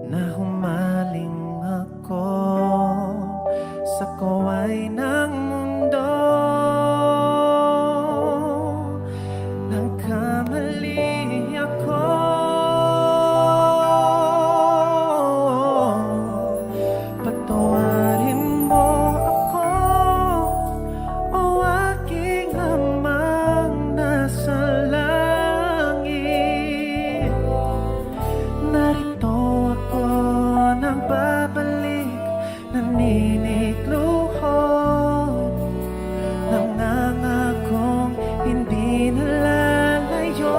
na humaling ako sa kaway ng mundo. Nagkamali ako, patawarin mo ako, o aking Amang nasa langit. Narito ako nang babalik, naninikluhod, nangangakong hindi nalalayo.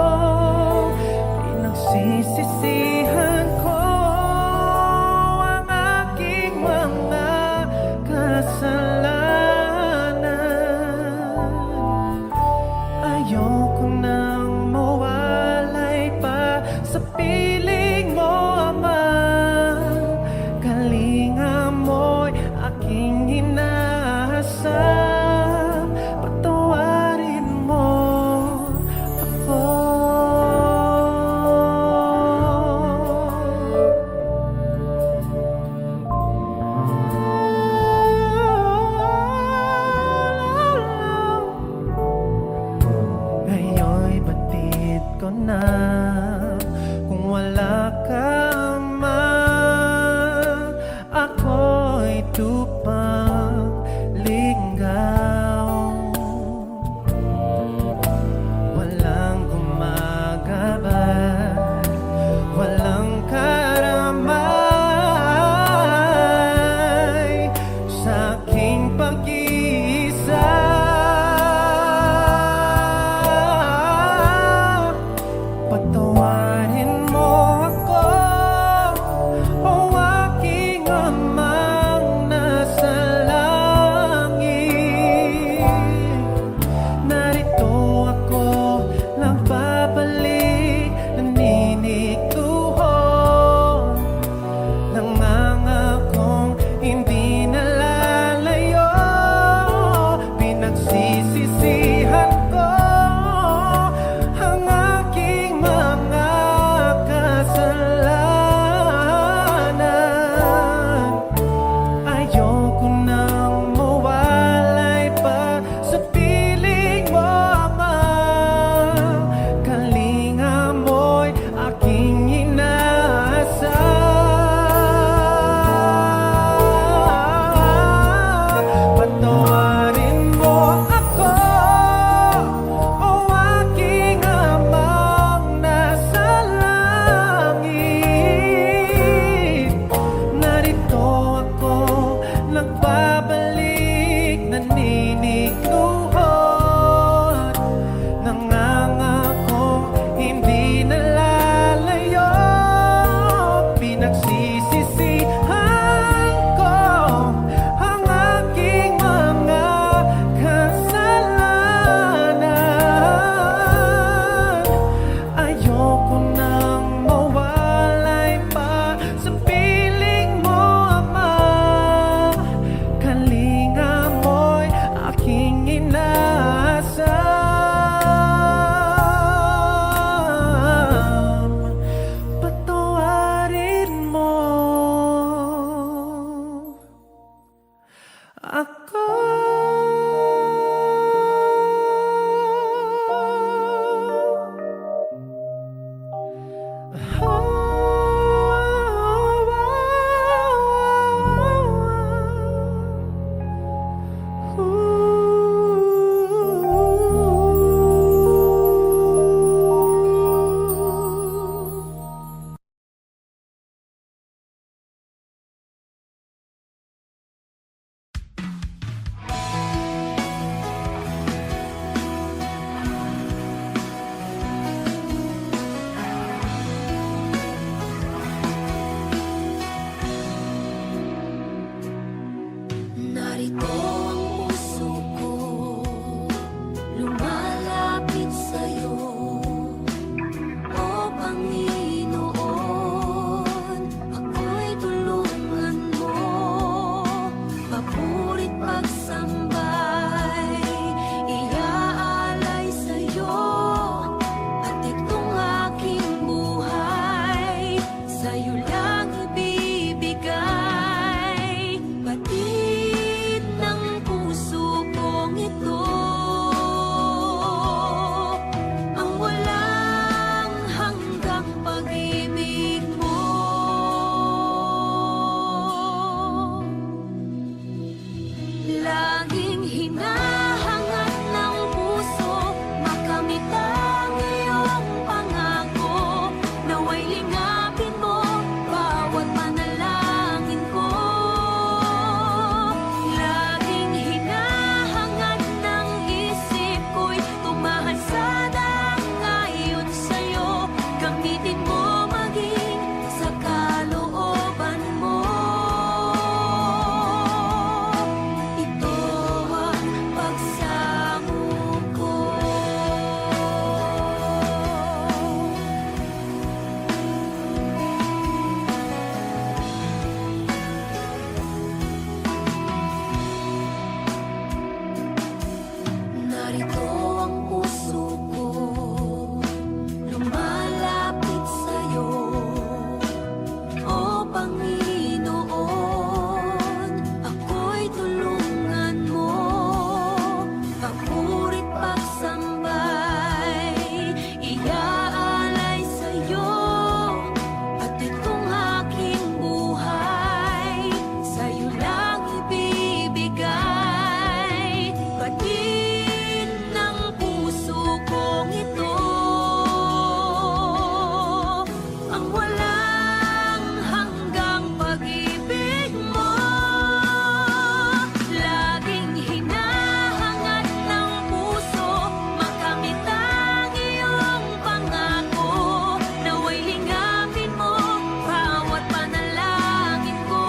Pinagsisisihan ko ang aking mga kasalanan. Ayoko nang mawalay pa sa piling mo, Ama. Kalinga mo'y aking inaasam, patawarin mo ako. Ngayon'y batid ko na, kung lingapin mo bawat panalangin ko. Laging hinahangad ng isip ko'y tumahan sa dangayon sa'yo. Gamitin mo maging sa kalooban mo. Ito ang pagsamo ko. Narito ang puso ko, lumalapit sa'yo. O Panginoon, ako'y tulungan mo. Papurit pagsambay, iaalay sa'yo. At itong aking buhay, sa'yo lang ibibigay. Batid ng puso kong ito, ang walang hanggang pag-ibig mo. Laging hinahangad ng puso, makamit ang iyong pangako. Nawa'y lingapin mo bawat panalangin ko.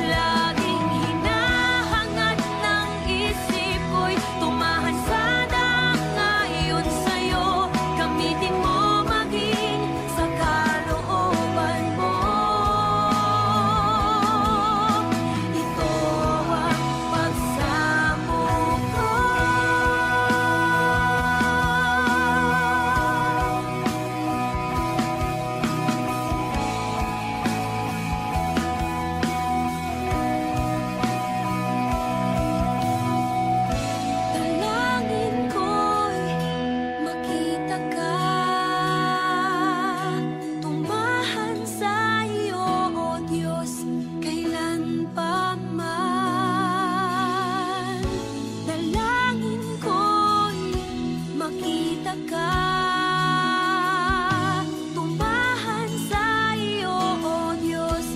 Laging hinahangad ng isip ko'y tumahan sa dangayon sa'yo. Gamitin mo maging sa kalooban mo. Ito ang pagsamo ko. Dalangin ko'y makita ka, tumahan sa iyo, O Diyos, kailan pa man. Dalangin ko'y makita ka, tumahan sa iyo, O Diyos,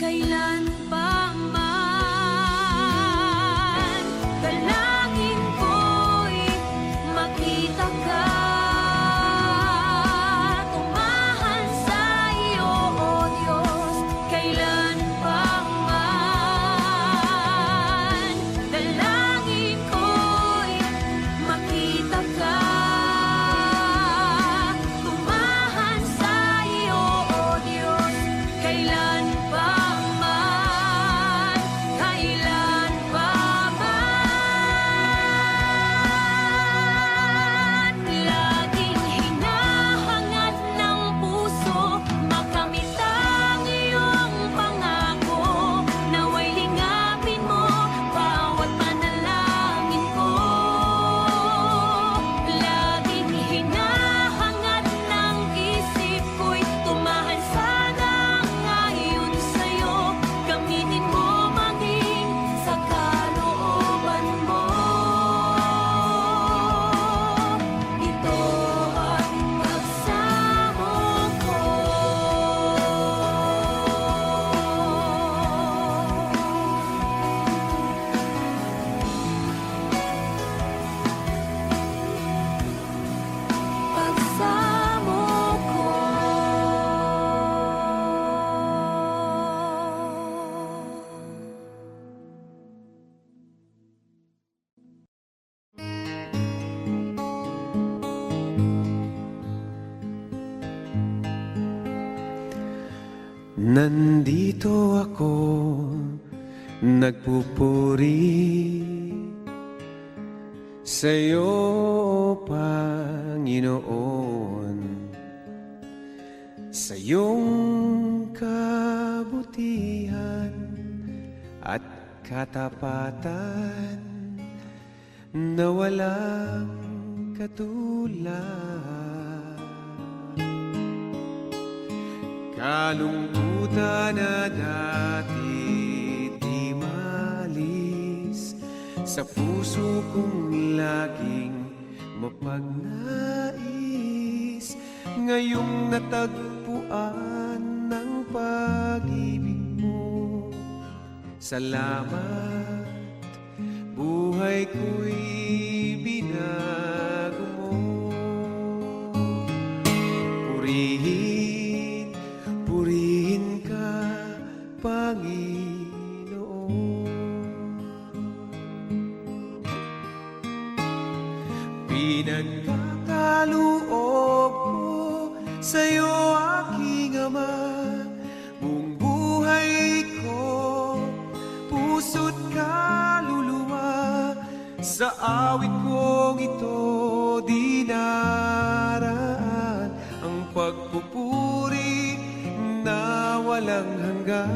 kailan pa man. Dalangin ko'y makita ka, tumahan sa iyo, O Diyos, kailan pa man. Dalangin ko'y makita ka, tumahan sa iyo, O Diyos, kailan pa man. Kailan pa man. Laging hinahangad ng puso, makamit ang iyong pangako. Nawa'y lingapin mo bawat panalangin ko. Laging hinahangad ng isip ko'y tumahan sa dangayon sa'yo. Gamitin mo maging sa kalooban mo. Ito ang pagsamo ko. Pagsamo ko. Nandito ako, nagpupuri sa'yo, Panginoon, sa iyong kabutihan at katapatan na walang katulad. Kalungkutan na dati di malis sa puso kong laging mapagnais. ngayong natagpuan ng pag-ibig mo. Salamat, buhay ko'y binago mo. Purihin, purihin ka, Panginoon. Pinagkakaloob ko sa'yo, aking Ama, buong buhay ko, puso't kaluluwa. Sa awit kong ito dinaraan ang pagpupuri na walang hanggan.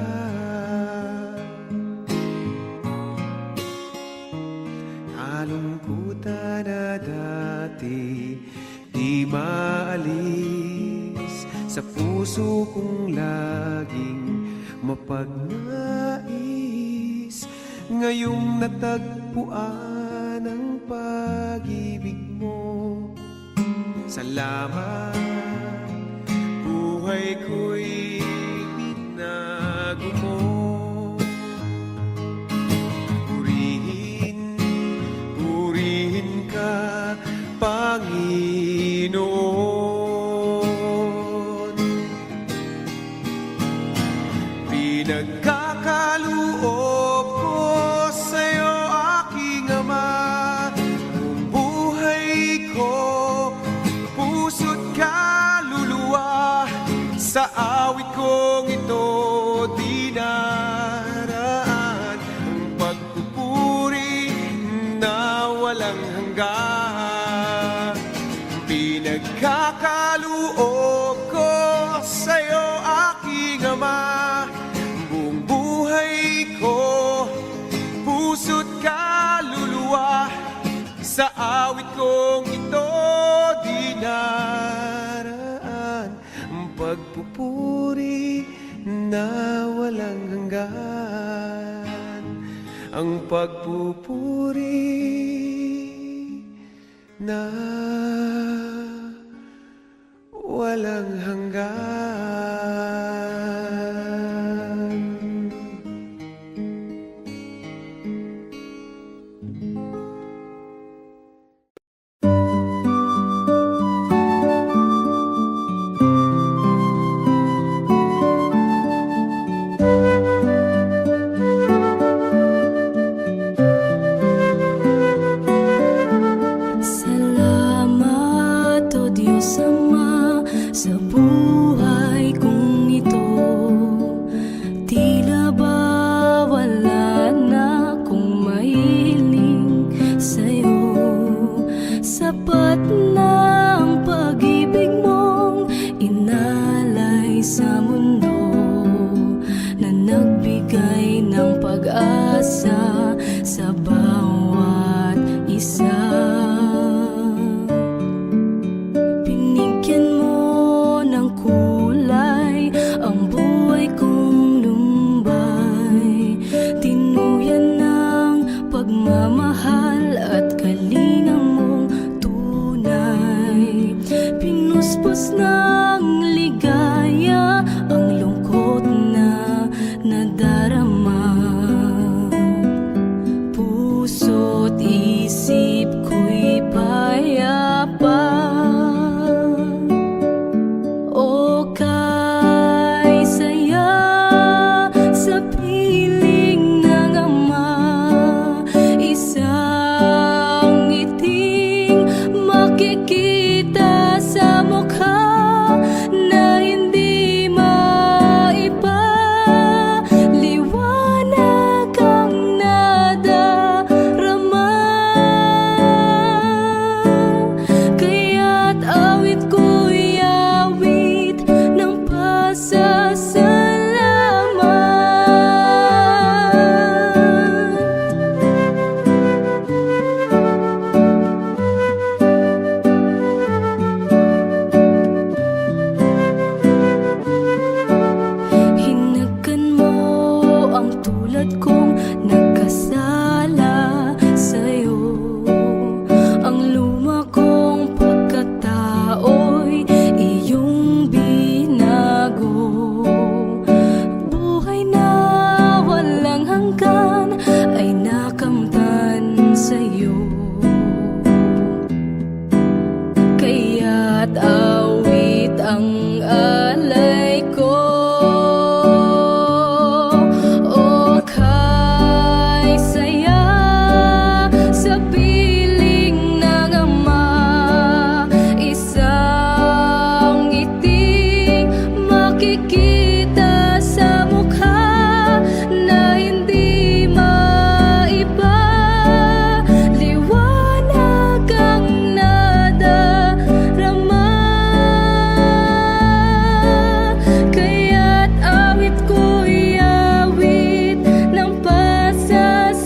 Kalungkutan na dati di maalis sa puso kong laging mapagnais. Ngayong natagpuan ang pag-ibig mo. Salamat, buhay ko'y binago mo. Purihin, purihin ka, Panginoon. Pinagkakaloob ko sa'yo, aking Ama, buong buhay ko, puso't kaluluwa. Sa awit kong ito dinaraan ang pagpupuri na walang hanggan. Pinagkakaloob ko sa'yo, aking Ama, buong buhay ko, puso't kaluluwa. Sa awit kong ito dinaraan ang pagpupuri na walang hanggan. Ang pagpupuri na walang hanggan. Salamat, O Diyos Ama, sa buhay kong ito. Tila ba wala na akong mahiling sa'yo. Sapat na ang pag-ibig mong inalay sa mundo, na nagbigay ng pag-asa sa bawat isa. Binigyan mo ng kulay ang buhay kong lumbay, tinuyan ng pagmamahal at kalinga mong tunay. Pinuspos ng ligaya ang lungkot na nadarama. Puso't isip ko'y payapa. O kay saya sa piling ng Ama, isang ngiting makikita sa mukha na hindi maipaliwanag ang nadarama. Kaya't awit ko'y awit ng alay ko. O kay saya sa piling ng ama, isang ngiting makikita sa mukha na hindi maiba, liwanag ang nadarama. Kaya't awit ko'y awit ng pasasalamat.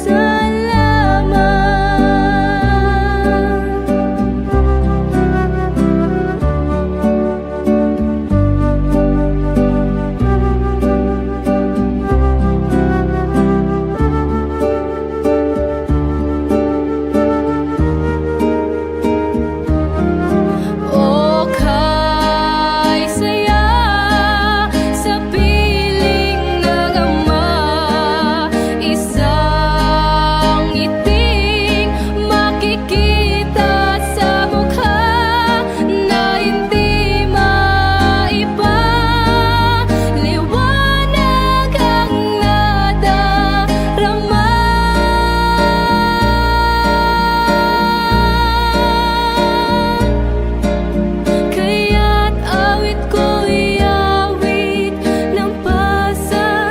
O kay saya sa piling ng ama, isang ngiting makikita sa mukha na hindi maiba, liwanag ang nadarama. Kaya't awit ko'y awit ng pasasalamat.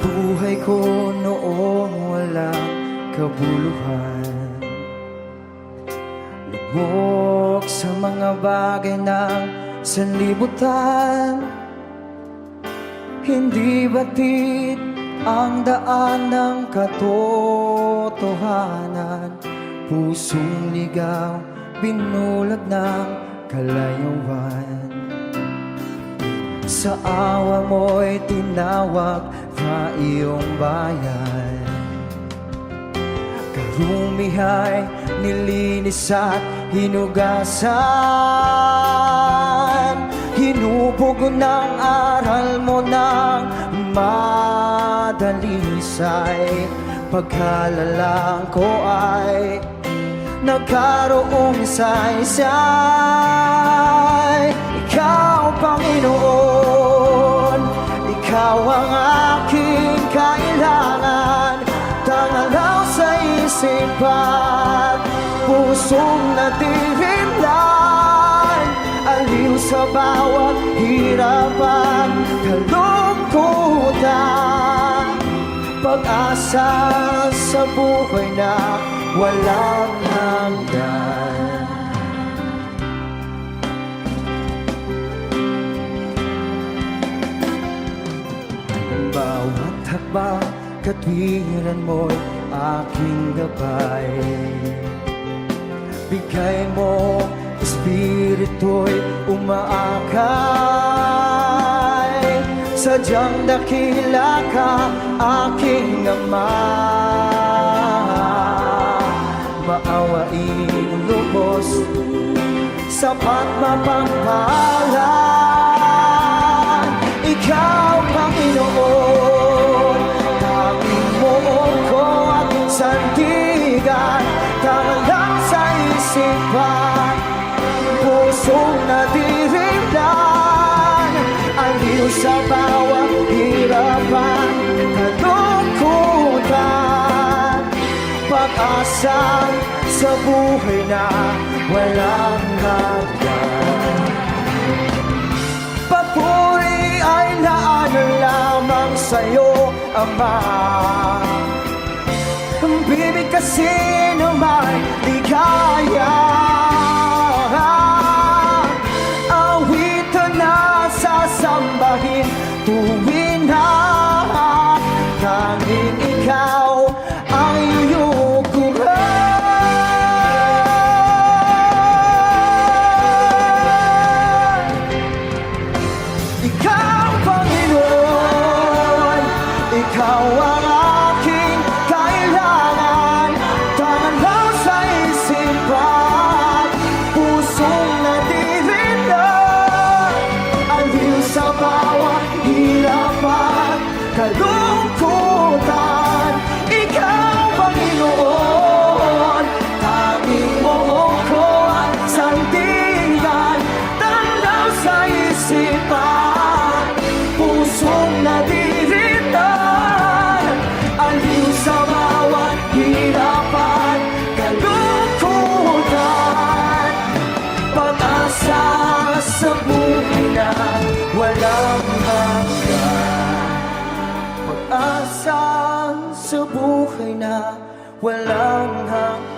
Buhay ko noong walang kabuluhan, lubog sa mga bagay ng sanlibutan. Hindi batid ang daan ng katotohanan, pusong ligaw, binulag ng kalayuan. Sa awa mo'y tinawag na iyong bayan, karumihay nilinis at hinugasan. Hinubog ng aral mo ng madalisay, pagkalalang ko ay nagkaroong saysay. Ikaw, Panginoon, ikaw ang aking kailangan. Tangalaw sa isipan, pusong natirimlan, aliw sa bawat hirapan, kalungkutan, pag-asa sa buhay na walang hanggan. Bawat hakbang, katwiran mo'y aking gabay. Bigay mo, espiritu'y umaakay. Sadyang dakila ka, aking Ama. Maawaing lubos, sapat mapangpalan. Ikaw, Panginoon, tanging mo ko at sandigan. Tangalang sa isipan, pusong nadirimlan, aliw sa bawat hirapan, kalungkutan, pag-asa sa buhay na walang hanggan. Papuri ay naanan lamang sa'yo, Ama. Bibig kasi naman di kaya. Awitan na sasambahin tuwing na tanging ikaw ang iyong kuha. walang hanggan.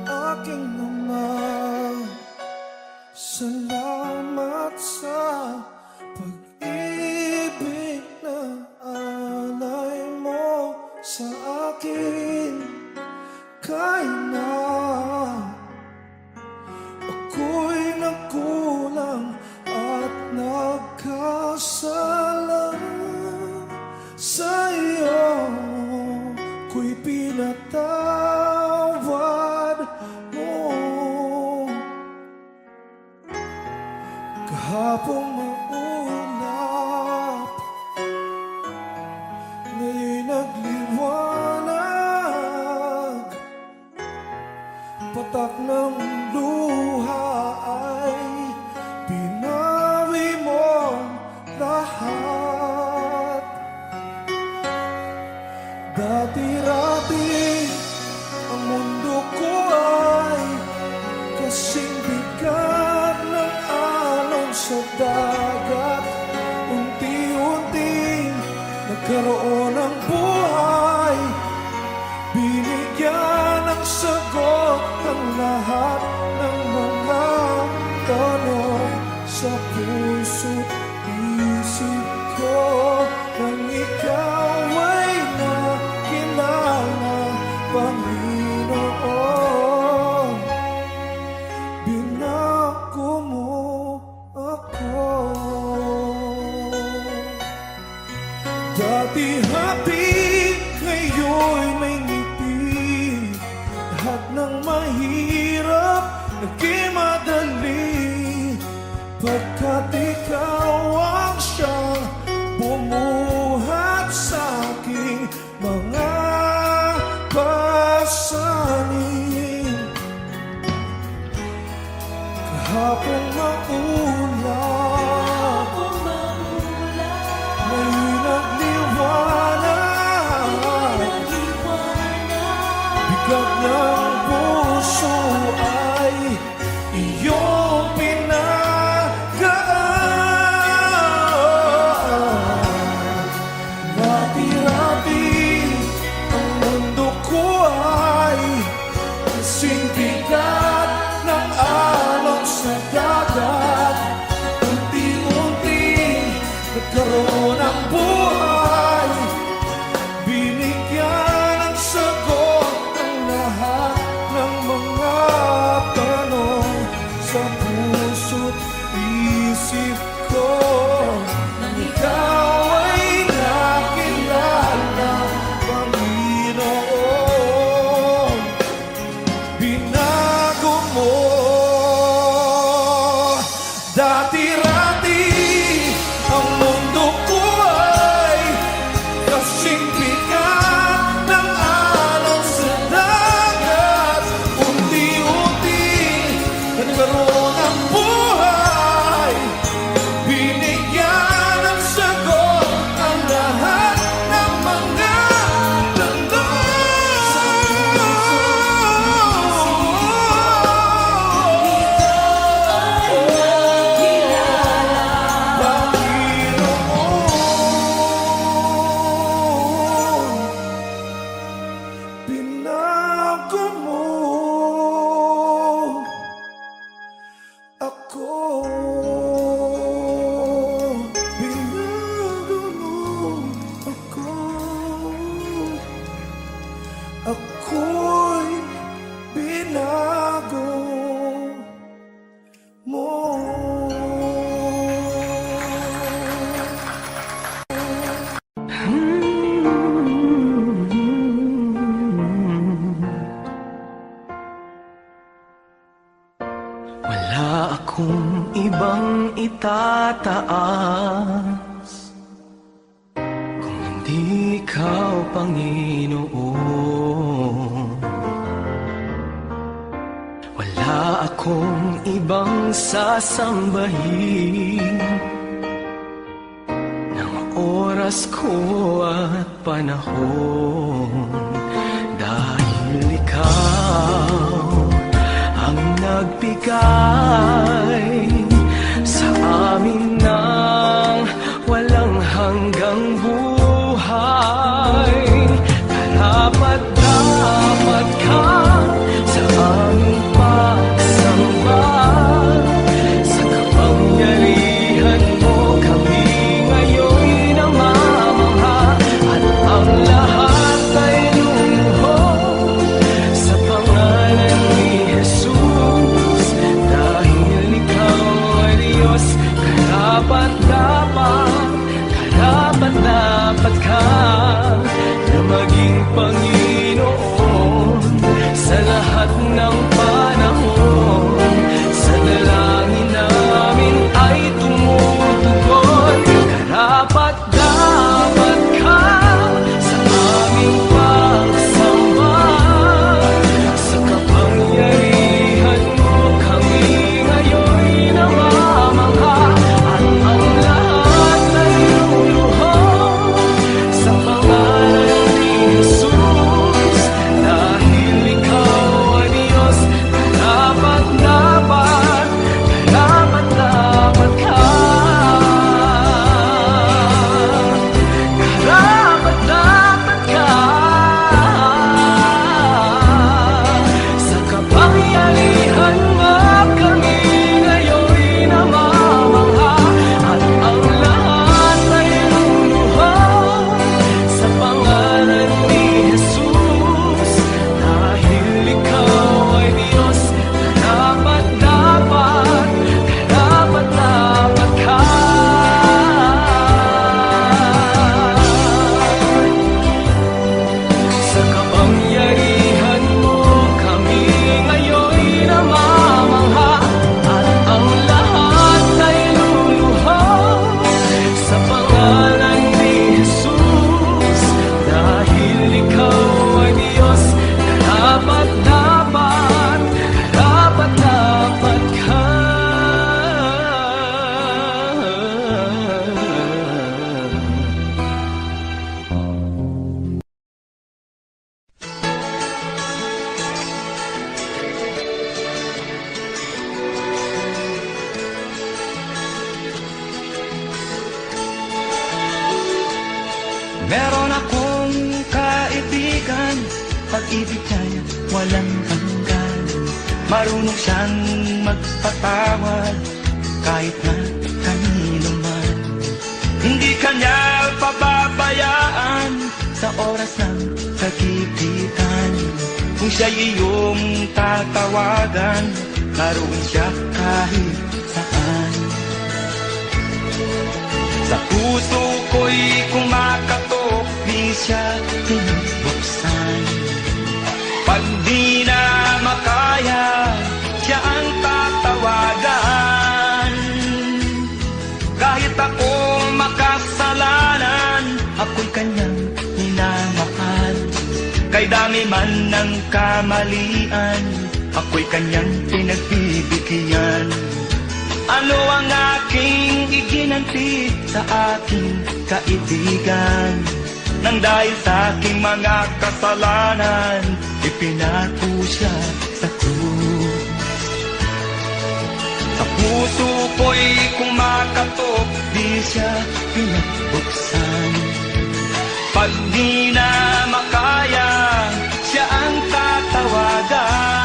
Aking Ama, salamat sa pag-ibig na alay mo sa akin. Kahit na ako'y nagkulang at nagkasala sa iyo, ko'y pinatawad mo. Kahapong maulap, ngayon'y nagliwanag. Patak ng luha ay binawi mo lahat. Dati-rati ang mundo ko ay kasing bigat ng alon sa dagat. Unti-unting nagkaroon ng buhay, binigyan ng sagot ang lahat ng mga tanong sa puso't isip ko. Nang ikaw ay nakilala, Panginoon, binago mo ako. Dati happy, ngayon'y may ngiti. Lahat ng mahirap naging madali, pagkat ikaw ang siyang bumuhat sa aking mga pasanin. Kahapong maulap, ngayon'y nagliwanag. Bigat ng puso ay iyong pinagaan. Dati-rati ang mundo ko ay kasing bigat ng alon sa dagat. Unti-unti nagkaroon ng buhay, binigyan ng sagot ang lahat ng mga tanong sa puso't isip ko. Nang ikaw ay nakilala, Panginoon, binago mo. Dati-rati ang mundo ko ay kasing bigat ng alon sa dagat. Unti-unti nagkaroon ng buhay, binigyan ng sagot ang lahat ng mga binago mo ako. Binago mo ako. Ako'y binago mo. Wala akong ibang itataas kung hindi ikaw, Panginoon. Wala akong ibang sasambahin ng oras ko at panahon, dahil ikaw ang magbigay sa amin ng walang hanggang buhay. Karapat-dapat ka sa aming pagsamba. Sa kapangyarihan mo kami ngayon'y namamangha, at ang lahat ay lumuhod sa pangalan ni Jesus. Dahil ikaw ay Diyos, karapat-dapat ka na maging Panginoon sa lahat ng panahon. Sa dalangin namin ay tumutugon. Karapat-dapat ka sa aming pagsamba. Sa kapangyarihan mo kami ngayon'y namamangha, at ang lahat ay luluhod sa pangalan ni Jesus. Dahil ikaw ay Diyos, karapat-dapat ka. Karapat-dapat ka. Sa kapangyarihan mo kami ngayon'y namamangha, at ang lahat ay luluhod sa pangalan ni Jesus. Dahil ikaw ay Diyos, karapat-dapat ka. Sa kapangyarihan mo kami ngayon'y namamangha, at ang lahat ay luluhod sa pangalan ni Jesus. Dahil ikaw ay Diyos, karapat-dapat ka. Meron akong kaibigan, pag-ibig niya walang hanggan. Marunong siyang magpatawad kahit na kanino man. Hindi kanya pababayaan sa oras ng kagipitan. Kung siya'y iyong tatawagan, naroon siya kahit saan. Sa puso ko'y kumakatok, di siya pinubuksan. Pag di na makaya, siya ang tatawagan. Kahit ako makasalanan, ako'y kanyang minamahal. Kay dami man ng kamalian, ako'y kanyang pinagbibigyan. Ano ang aking iginanti sa aking kaibigan? Nang dahil sa aking mga kasalanan, ipinako siya sa krus. Sa puso ko'y kumakatok, di siya pinagbuksan. Pag di na makaya, siya ang tatawagan.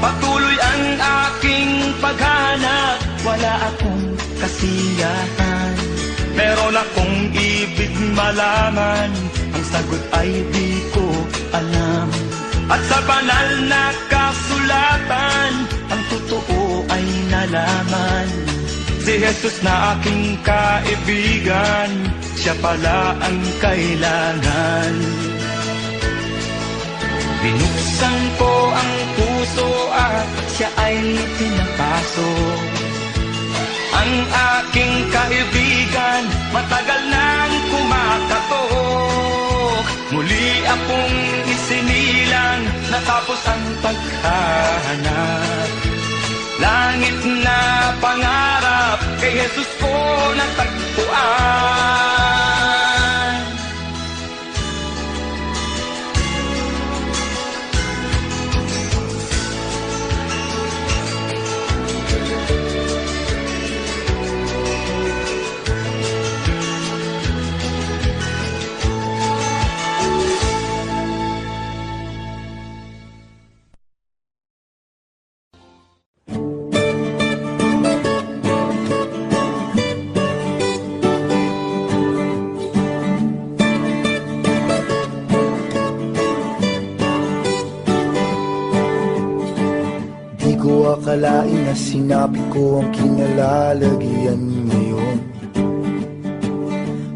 Patuloy ang aking paghanap, wala akong kasiyahan. Meron akong ibig malaman, ang sagot ay di ko alam. At sa banal na kasulatan, ang totoo ay nalaman. Si Jesus na aking kaibigan, siya pala ang kailangan. Binuksan ko ang puso at siya ay pinapasok. Ang aking kaibigan, matagal nang kumakatok. Muli akong isinila natapos ang paghahanap. Langit na pangarap, kay Jesus ko natagpuan. Di ko akalain na sinabi ko ang kinalalagyan ngayon.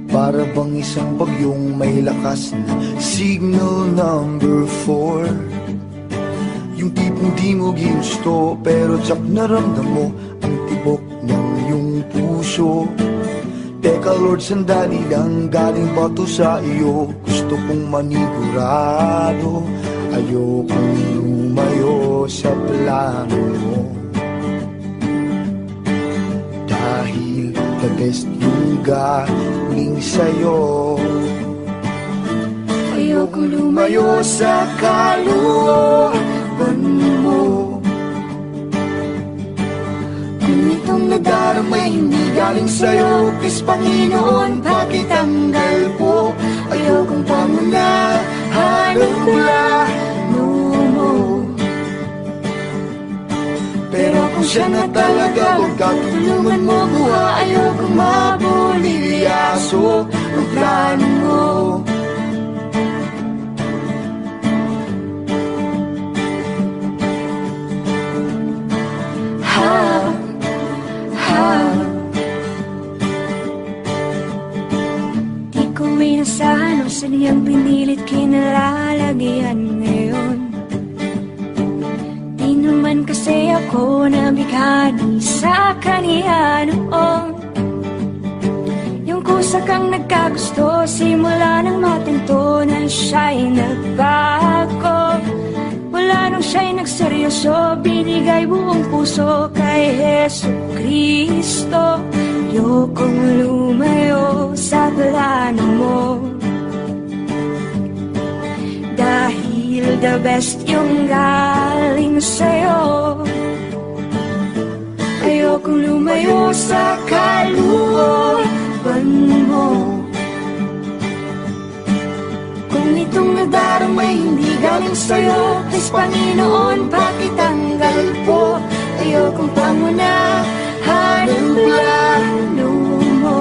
Para bang isang bagyong may lakas na signal number 4. Yung tipong di mo ginusto pero tsak naramdam mo ang tibok ng iyong puso. Teka Lord, sandali lang, galing ba to sa iyo? Gusto kong manigurado, ayokong lumayo sa plano mo. Dahil the best yung galing sa'yo. Ayokong lumayo sa kalooban mo. Kung itong nadarama hindi galing sa'yo, please Panginoon, pakitanggal po. Ayokong pangunahan ang plano mo. Pero kung siya na talaga, huwag ka tulungan mo buha. Ayokong mabulilyaso ang plano mo. Di ko inasahan o sadyang pinilit kinalalagyan ngayon. Di naman kasi ako nabigani sa kaniya noon. Yung kusa kang nagkagusto, simula nang matinto na siya'y nagbago. Wala nang siya'y nagseryoso, binigay buong puso kay Jesu Kristo. Ayokong lumayo sa plano mo. Dahil the best yung galing sa'yo. Ayokong lumayo sa kalooban mo. Kung itong nadarama hindi galing sa'yo, please Panginoon, pakitanggal po. Ayokong pangunahan ang plano mo.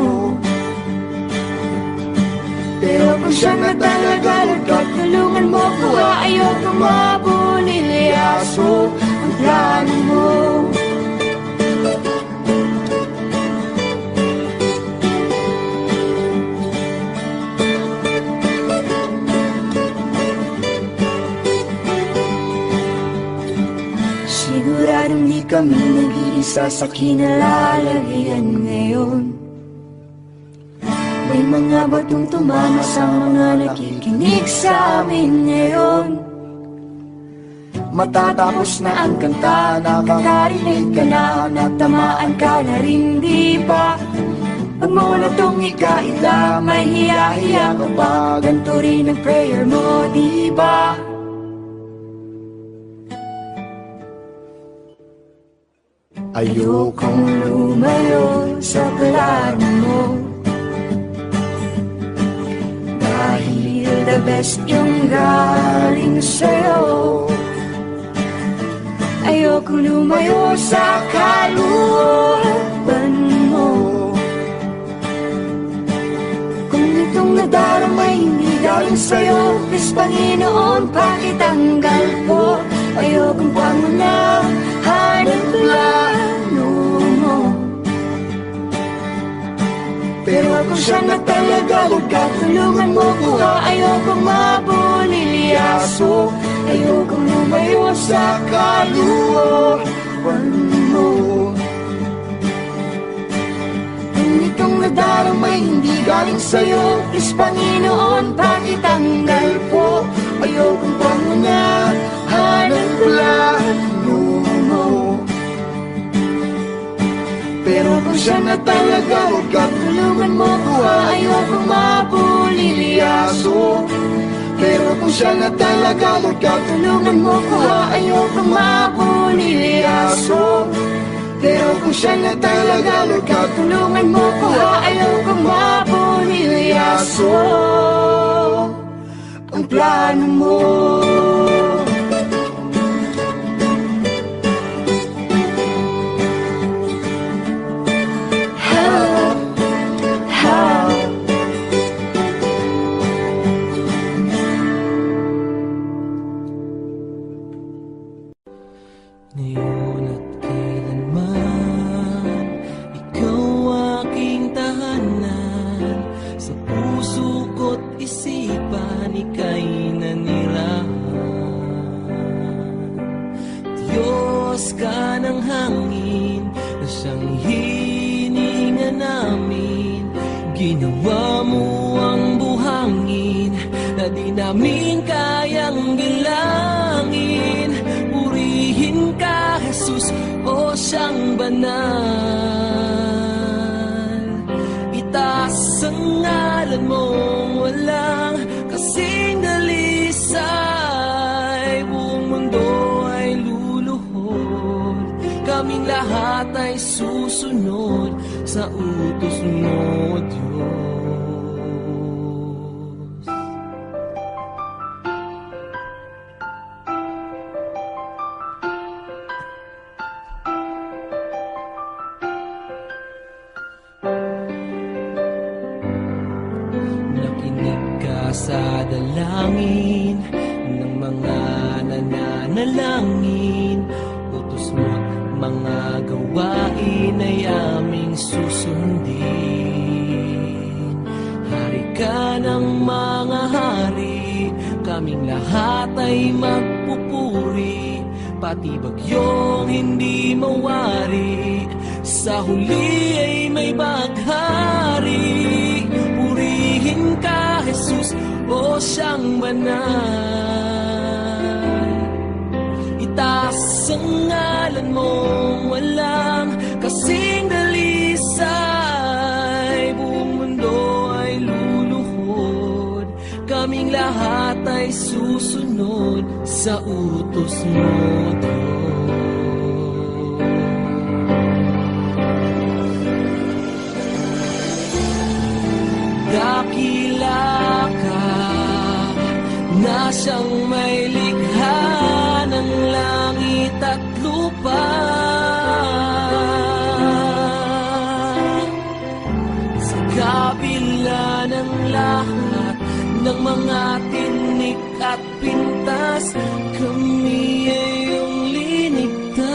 Pero kung siya na talaga, nagkatulungan mo po. Ayokong mabulilyaso ang plano mo. Siguradong di kami nag-iisa sa kinalalagyan ngayon. May mga batong tumama sa mga nakikinig sa amin ngayon. Matatapos na ang kanta, nakakarinig ka na, natamaan ka na rin, di ba? Pag mo na tong ikaila, may hiya-hiya ka pa, ganito rin ang prayer mo, di ba? Ayokong lumayo sa plano mo. Dahil the best yung galing sa'yo. Ayokong lumayo sa kalooban mo. Kung itong nadarama hindi galing sa'yo, please Panginoon, pakitanggal po. Ayokong pangunahan ang plano mo. Pero kung siya na talaga, huwag ka tulungan mo ko. Ayokong mabulilyaso. Ayokong lumayo sa kalooban mo. Kung itong nadarama hindi galing sa'yo, please Panginoon, pakitanggal po. Ayokong pangunahan ng plano mo. Pero kung siya na talaga, huwag ka tulungan mo ko, ayokong mapuliliyaso. Pero kung siya na talaga, huwag ka tulungan mo ko, ayokong mapuliliyaso. Pero kung siya na talaga, huwag ka tulungan mo ko, ayokong mapuliliyaso. Ang plano mo. Ngayon at kailanman, ikaw aking tahanan. Sa puso ko't isipan, ika'y nanirahan. Diyos ka ng hangin, na siyang hininga namin. Ginawa mo ang buhangin, na di namin kayang bilangin. Purihin ka, Jesus, o siyang banal. Itaas ang ngalan mong walang kasing dalisay. Buong mundo ay luluhod, kaming lahat ay susunod sa utos mo, Diyos. Nakinig ka sa dalangin ng mga nananalangin. Utos mo mga gawain ay aming susundin. Hari ka ng mga hari, kaming lahat ay magpupuri. Pati bagyong hindi mawari, sa huli ay may baghari. Purihin ka, Jesus, o siyang banal. Itaas ang ngalan mong walang kasing dalisay. Buong mundo ay luluhod, kaming lahat ay susunod sa utos mo, Diyos. Dakila ka na siyang may likha ng langit at lupa. Sa kabila ng lahat ng mga tinik at pintas, kami ay iyong linigtas.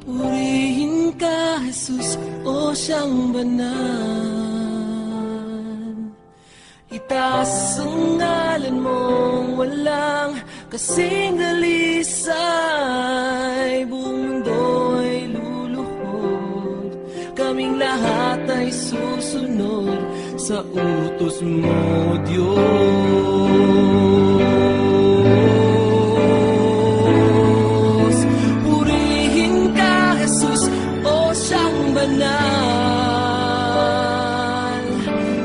Purihin ka, Jesus, o siyang banal. Itaas ang ngalan mong walang kasing dalisay. Buong mundo ay luluhod, kaming lahat ay susunod sa utos mo, Diyos. Purihin ka, Jesus, o siyang banal.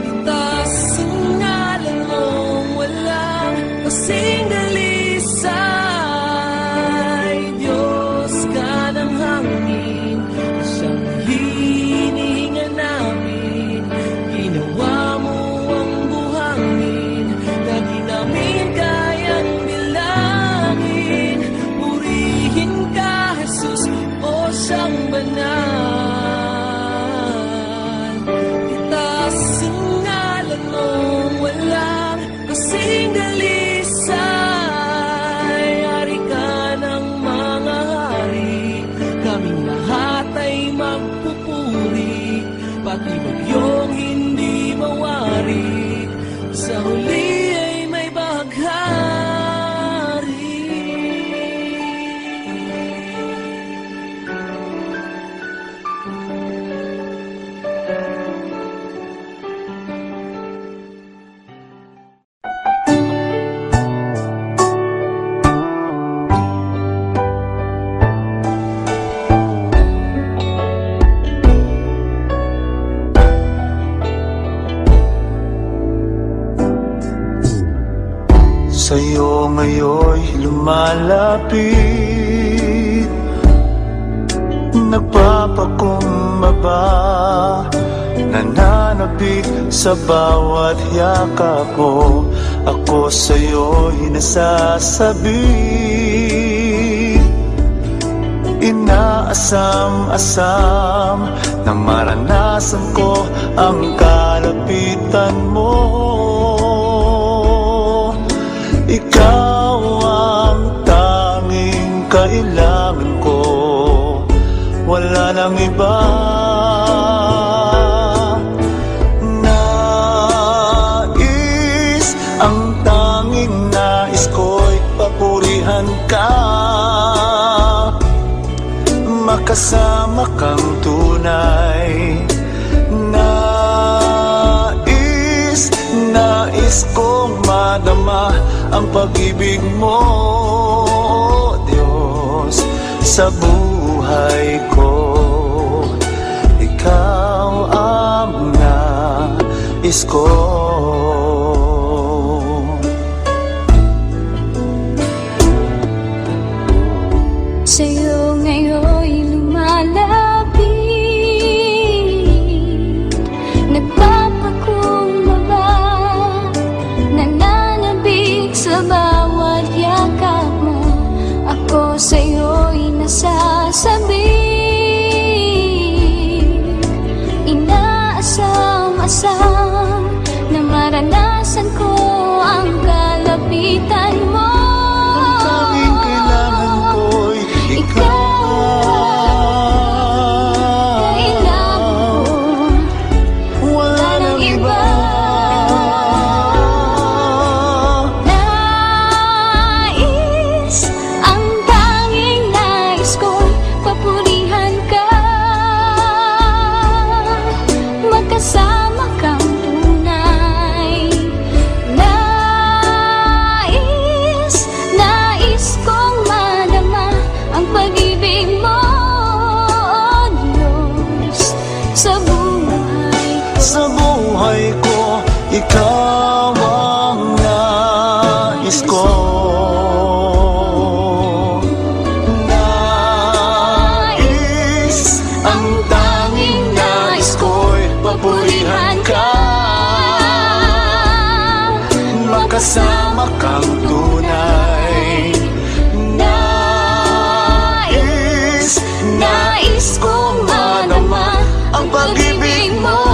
Itaas ang ngalan mong walang kasing dalisay. Diyos ka ng hangin, siyang hinihinga namin. Ginawa mo ang buhangin, na di namin kaya lumalapit, nagpapakumbaba, nananapit sa bawat yakap mo. Ako sa'yo'y nasasabi, inaasam-asam na maranasan ko ang kalapitan mo. Ikaw ang tanging kailangan ko, wala nang iba. Ang tanging nais ko'y papurihan ka, makasama kang tunay. Nais kong madama ang pag-ibig mo, Diyos, sa buhay ko. Ikaw ang nais ko. Sa'yo ngayon'y lumalapit, nagpapakumbaba, nananabik sa bawat yakap mo. Ako sa'yo'y nasasabi, inaasam-asam na maranasan ko ang kalapitan mo. Sa buhay ko, ikaw ang nais ko. Nais, ang tanging nais ko'y papurihan ka, makasama kang tunay. Nais kong madama ang pag-ibig mo,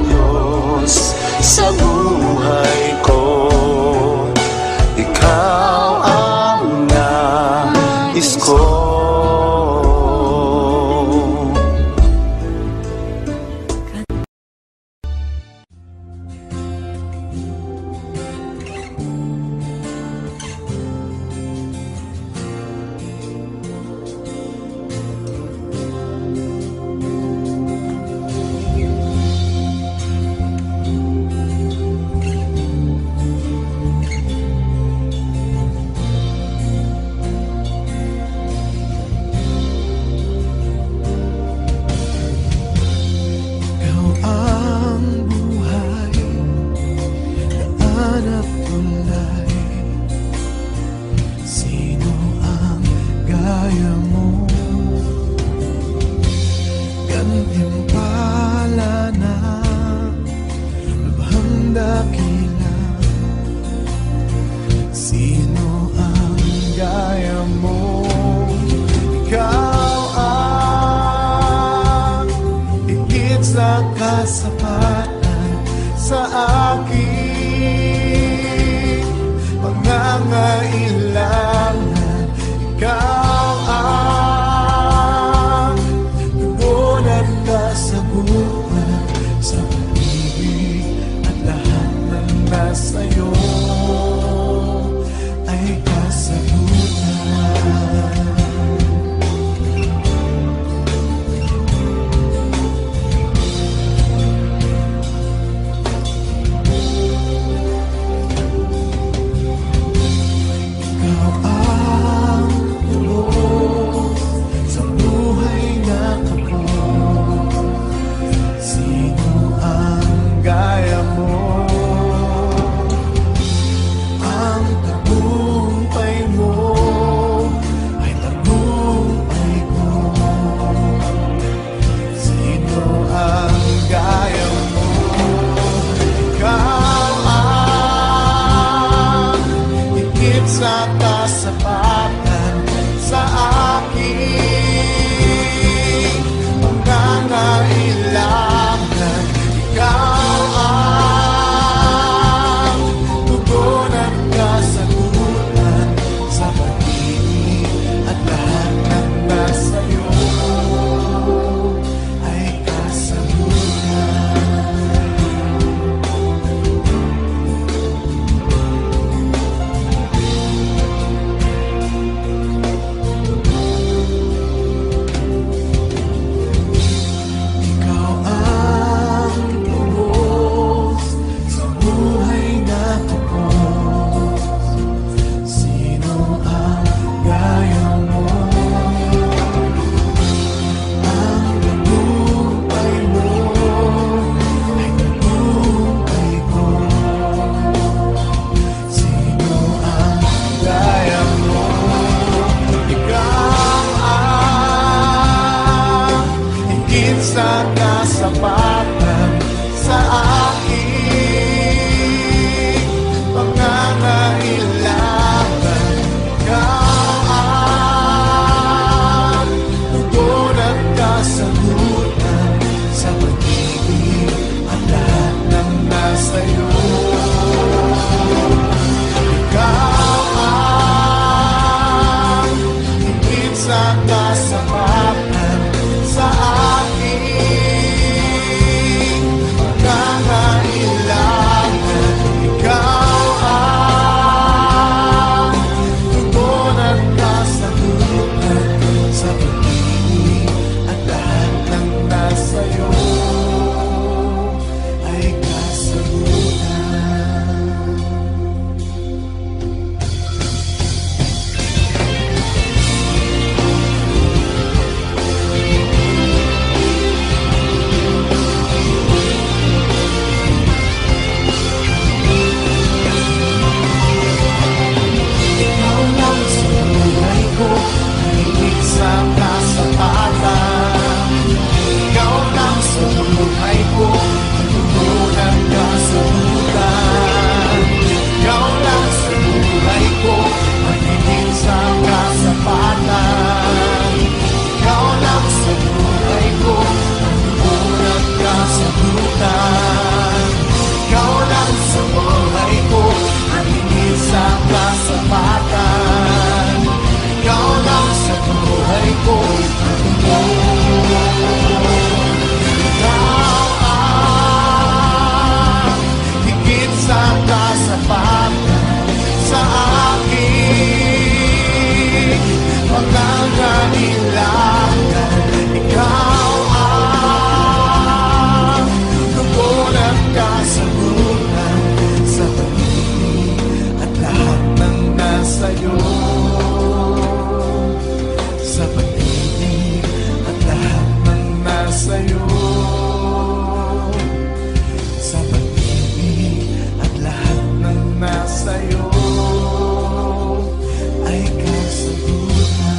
Diyos, sa buhay ko. Ikaw ang nais ko. Kasapatan sa aking pangangailangan. Ikaw ang tugon at kasagutan sa pag-ibig, at lahat ng nasa'yo ay kasagutan. Ang tabunan kasapatan sa aking pangangailangan. Ikaw ang tugon at kasagutan sa pag-ibig at lahat ng nasa'yo ay kasagutan. Ikaw ang lubos sa buhay na tubos. Sino ang gaya mo? Ang tagumpay mo ay tagumpay ko. Sino ang gaya mo? Ikaw ang higit sa kasapatan sa aking pangangailangan. Ikaw ang tugon at kasagutan sa pag-ibig at lahat ng nasa'yo. Ikaw ang higit sa kasapatan sa aking pangangailangan. Ikaw ang tugon at kasagutan sa pag-ibig at lahat ng nasa'yo ay kasagutan. Ikaw lang sa buhay ko, higit sa kasapatan. Ikaw lang sa buhay ko, tugon at kasagutan. Ikaw lang sa buhay ko, higit sa kasapatan. Ikaw lang sa buhay ko, tugon at kasagutan. Ikaw lang sa buhay ko, higit sa kasapatan. Ikaw lang sa buhay ko, ikaw ang higit sa kasapatan sa aking pangangailangan. Ikaw ang tugon at kasagutan sa pag-ibig at lahat ng nasa'yo. Sa pag-ibig at lahat ng nasa'yo. Sa pag-ibig at lahat ng nasa'yo ay kasagutan.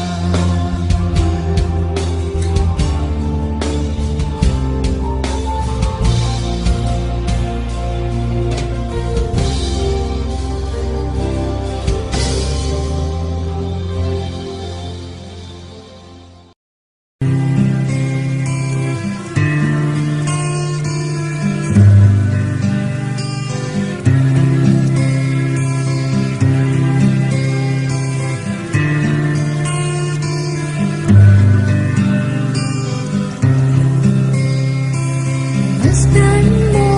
Masdan mo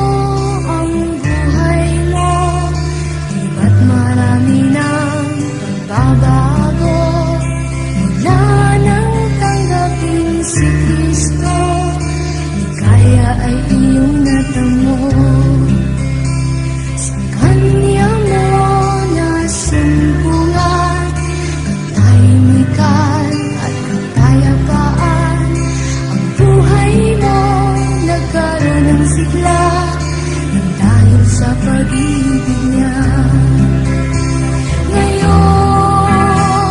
ang buhay mo, di ba't marami ng pagbabago? Mula nang tanggapin si Kristo, di kaya ay iyong natamo. Sa Kanya mo nasumpungan, katahimikan at kapayapaan. Ang buhay mo nagkaroon ng sigla nang dahil sa pag-ibig niya. Ngayon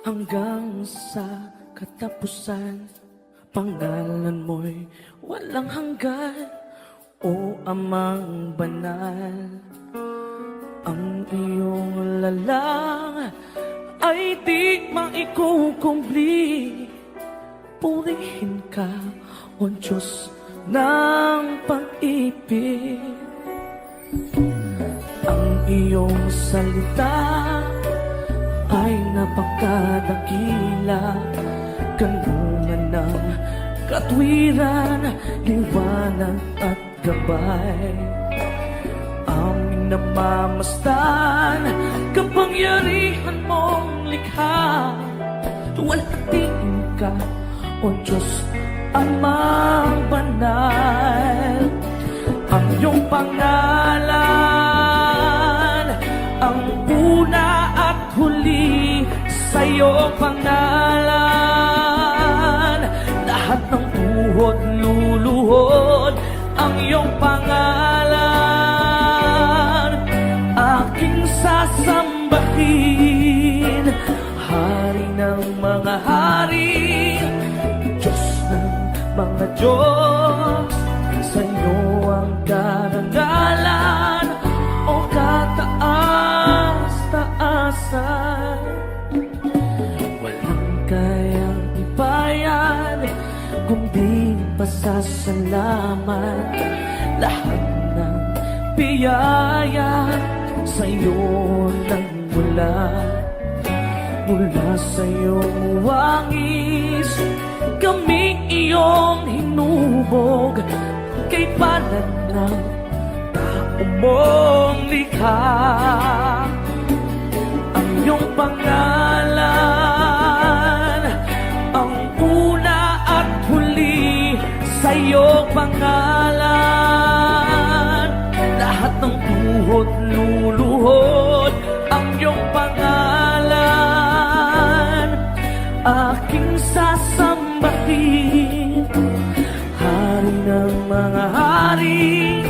hanggang sa katapusan. Pangalan mo'y walang hanggan, o Amang banal. Ang iyong lalang ay di maikukumpli. Purihin ka, O Diyos ng pag-ibig. Ang iyong salita ay napakadakila, kanungan ng katwiran, liwanag at gabay. Aming namamasdan, kapangyarihan mong likha. Tuwalhatiin ka, O Diyos, Amang banal. Ang iyong pangalan, ang una at huli, sa iyong pangalan lahat ng buhod luluhod. Ang iyong pangalan aking sasambahin, Hari ng mga hari, Diyos ng mga Diyos. Sa iyo ang karangalan, o kataas-taasan. Walang kayang ibayan, kundi pasasalamat. Lahat ng biyaya sa iyo nagmula. Mula sa iyong wangis, kaming iyong hinubog. Kay palad ng tao mong likha. Ang iyong pangalan, ang una at huli, sa iyong pangalan lahat ng buhod luluhod. Ang iyong pangalan aking sasambahin, Hari ng mga hari,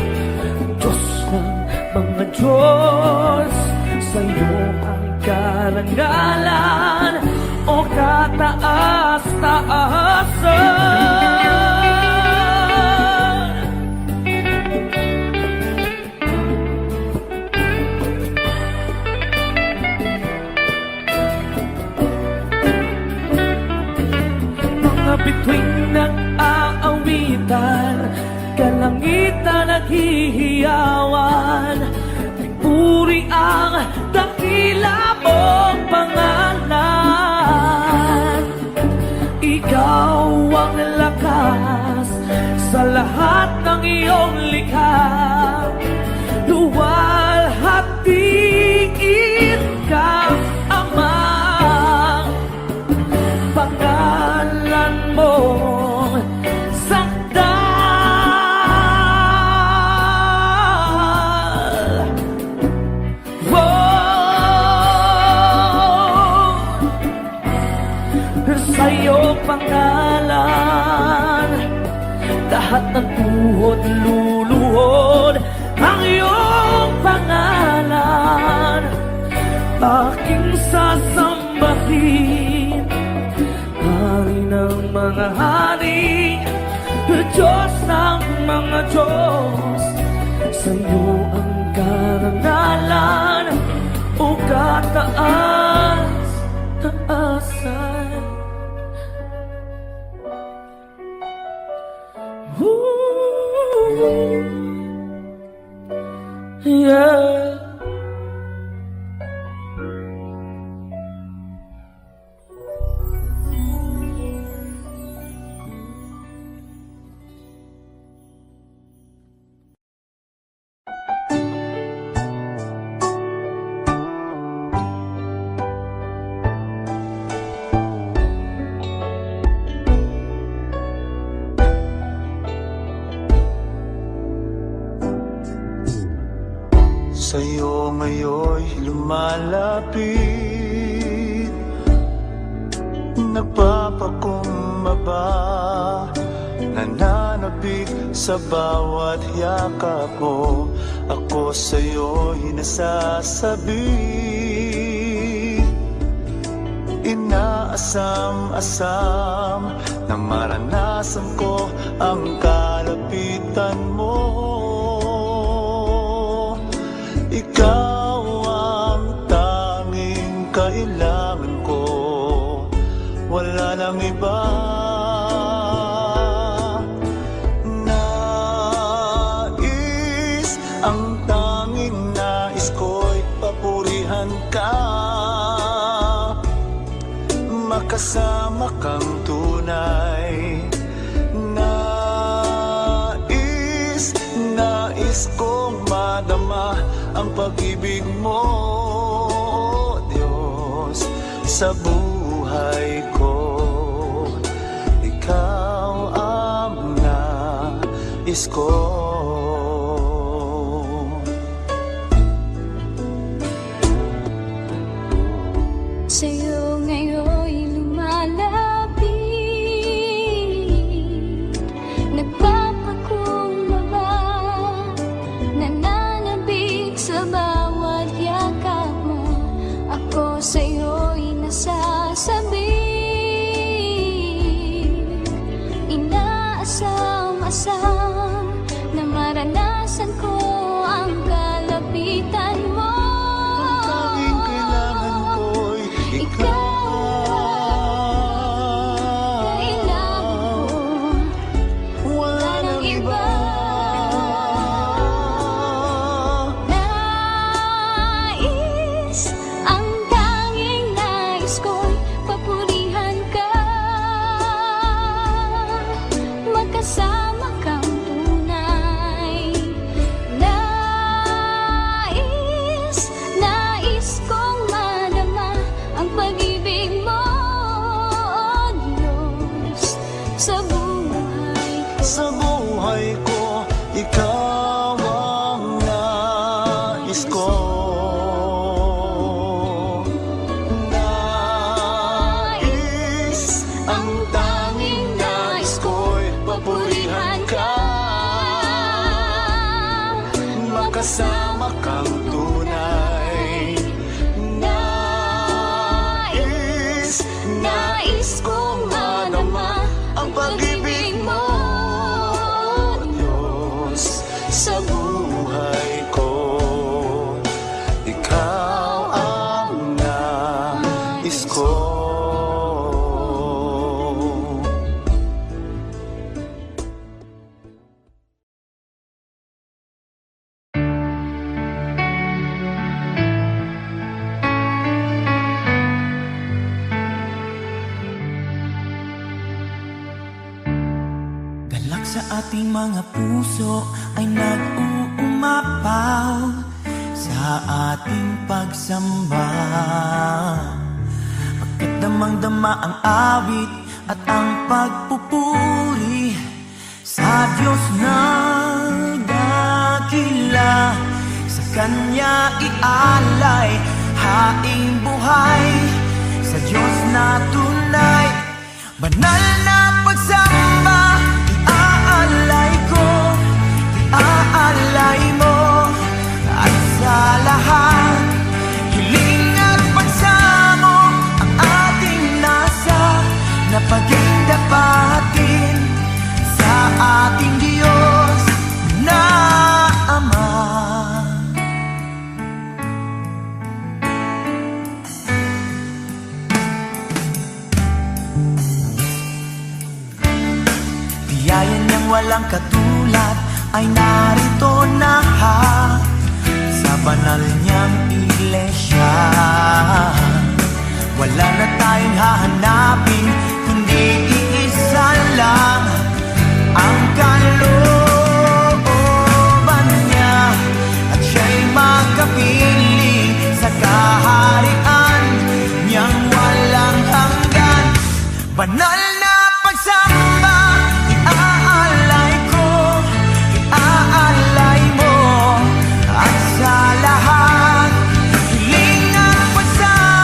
Diyos ng mga Diyos. Sa iyo ang karangalan, o kataas-taasan. Mga bituing nag-aawitan, kalangitan naghihiyawan. Puri ang dakila mong pangalan. Ikaw ang lakas sa lahat ng iyong likha. Luwalhatiin ka, Ama. Pangalan mo sa iyong pangalan lahat ng tuhod luluhod. Ang iyong pangalan aking sasambahin, Hari ng mga hari, Diyos ng mga Diyos. Sa iyo ang karangalan, o kataas-taasan. Yeah. Sa'yo ngayon'y lumalapit, nagpapakumbaba, nananabik sa bawat yakap mo. Ako sa'yo'y nasasabi, Inaasam-asam na maranasan ko ang kalapitan mo. Ikaw ang tanging kailangan ko, wala nang iba. Nais, ang tanging nais ko'y papurihan ka, makasama kang tunay. Nais kong madama ang pag-ibig mo, Diyos, sa buhay ko. Ikaw ang nais ko. Sa'yo ngayon'y lumalapit, nagpapakumbaba, nananabik sa bawat yakap mo. Ako sa'yo'y nasasabik, inaasam-asam na maranasan ko ang kalapitan mo. Sa buhay ko, ikaw ang nais ko. Nais, ang tanging nais ko'y papurihan ka, makasama kang tunay. Nais kong madama ang pag-ibig mo, sa buhay ko. Ikaw ang nais ko. Galak sa ating mga puso ay nag-uumapaw sa ating pagsamba. Pagkat damang-dama ang awit at ang pagpupuri sa Diyos na dakila. Sa Kanya ialay haing buhay, sa Diyos na tunay. Banal na pagsamba iaalay ko, iaalay mo. At sa lahat, hiling at pagsamo ang ating nasa na pagdapatin sa ating Diyos na Ama. Biyaya niyang walang katulad ay narito na sa banal niyang iglesia. Wala na tayong hahanapin, kundi iisa lang ang kalooban niya, at siya'y makapiling sa kaharian niyang walang hanggan. Banal na pagsamba iaalay ko, iaalay mo. At sa lahat, hiling at pagsamba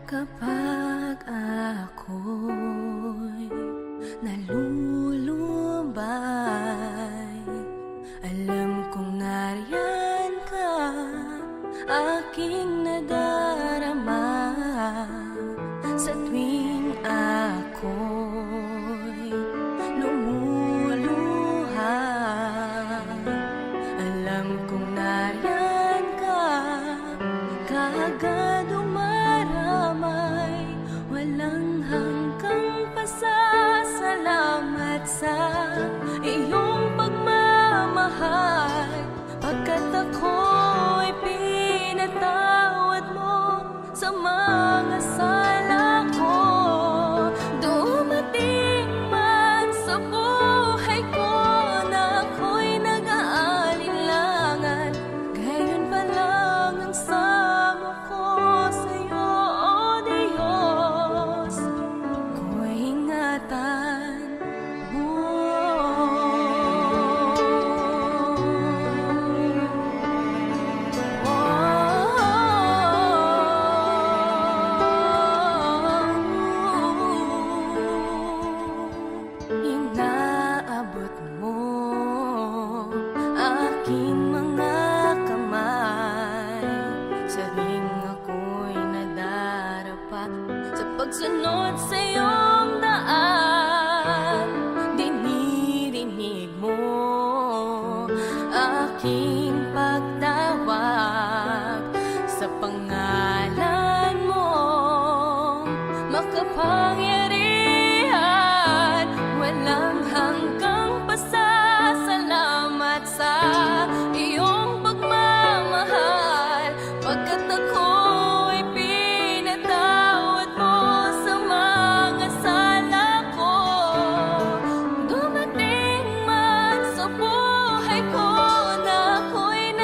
Kapag ako'y nalulumbay, alam kong nariyan ka, aking nadarama. Sa tuwing ako'y lumuluha, alam kong nariyan ka, kaagad umaramay. Walang hanggang pasasalamat sa iyong pagmamahal, pagkat ako'y pinatawad mo sa mga sala ko. Dumating man sa buhay ko na ako'y nag-aalinlangan, gayon pa lang ang samo ko sa'yo, O Diyos, ko'y ingatan mo. Inaabot mo aking mga kamay, sa ring ako'y nadarapa sa pagsunod sa iyong daan. Dinirinig mo aking pagtawag sa pangalan mo, makapangyarihan. Walang hanggang pasasalamat sa iyong pagmamahal, pagkat ako'y pinatawad mo sa mga sala ko. Dumating man sa buhay ko na ako'y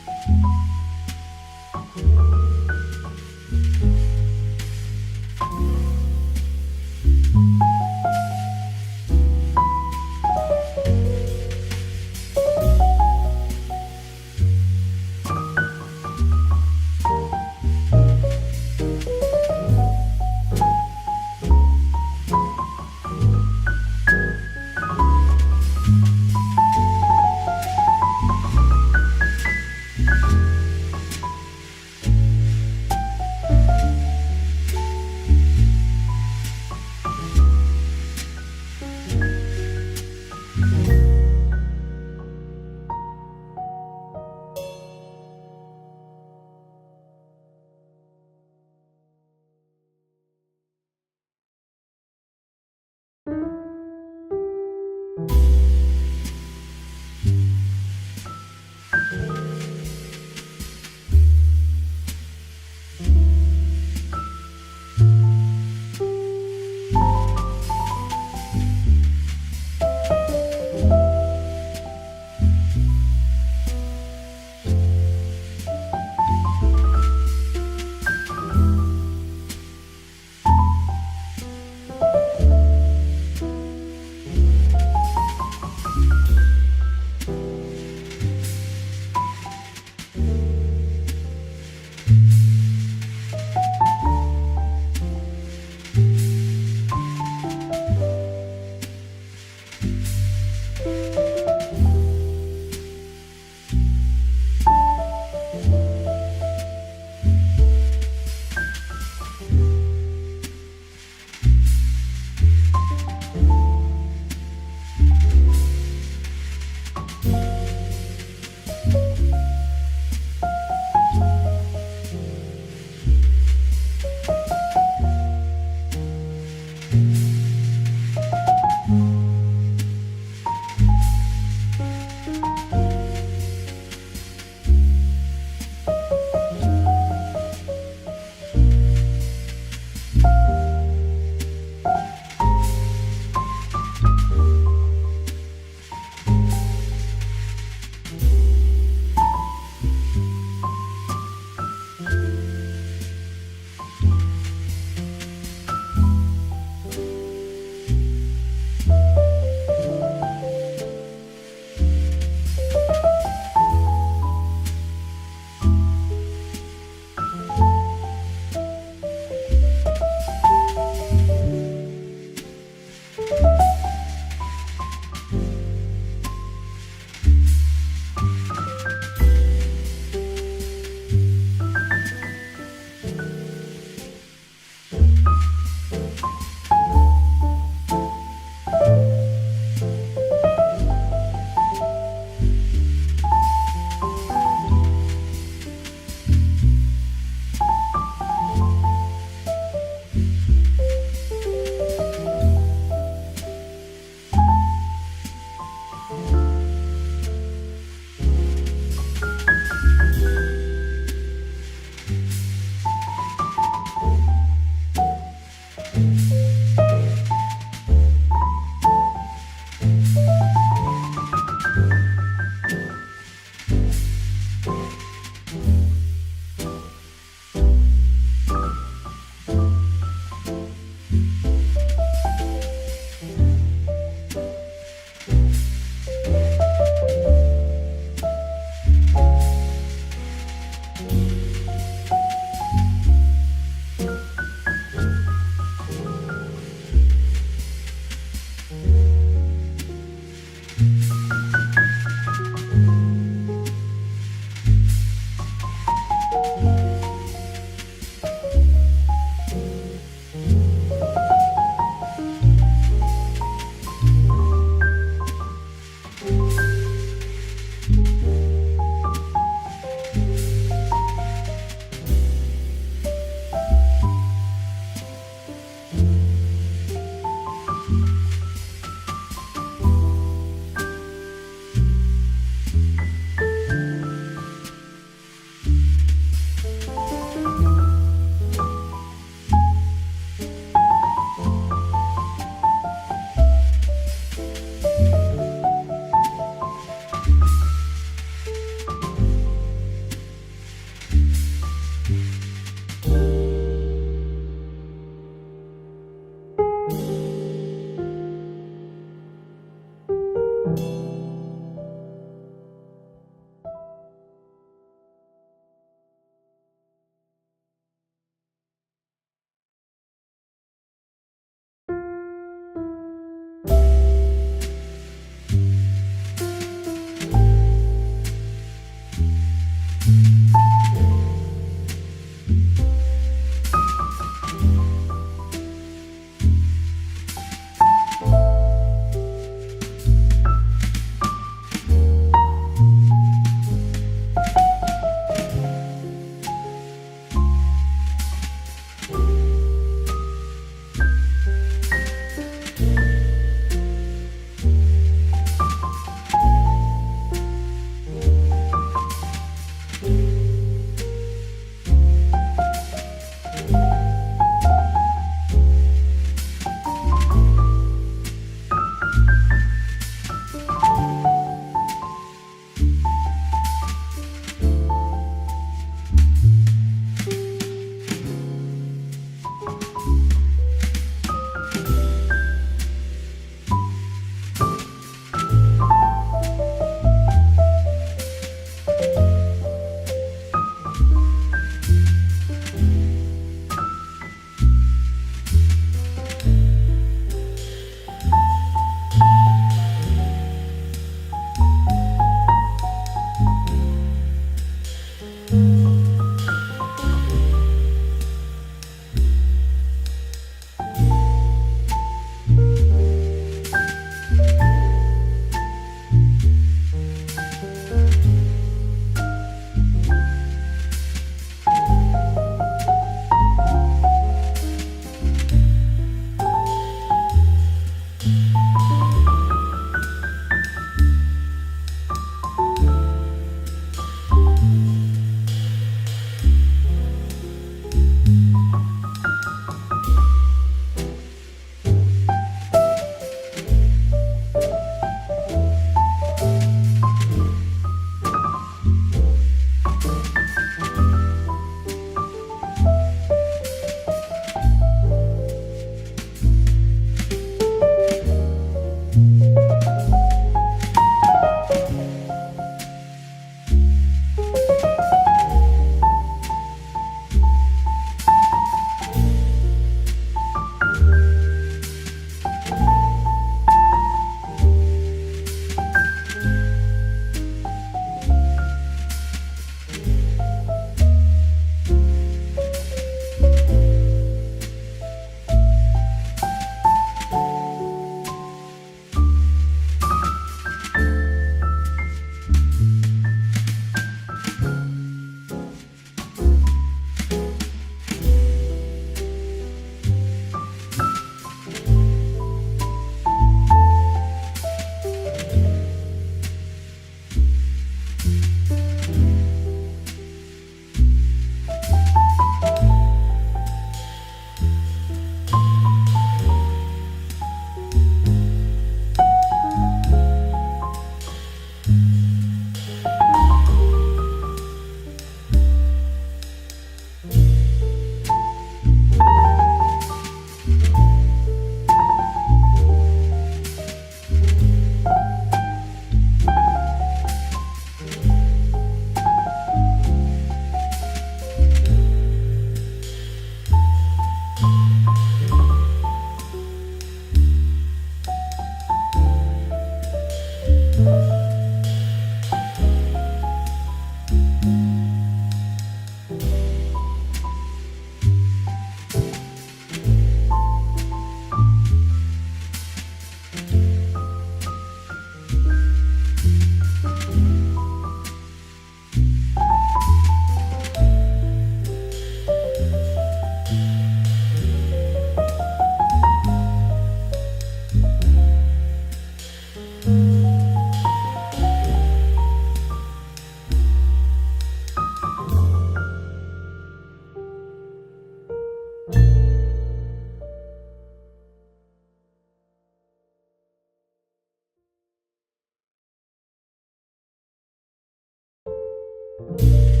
you.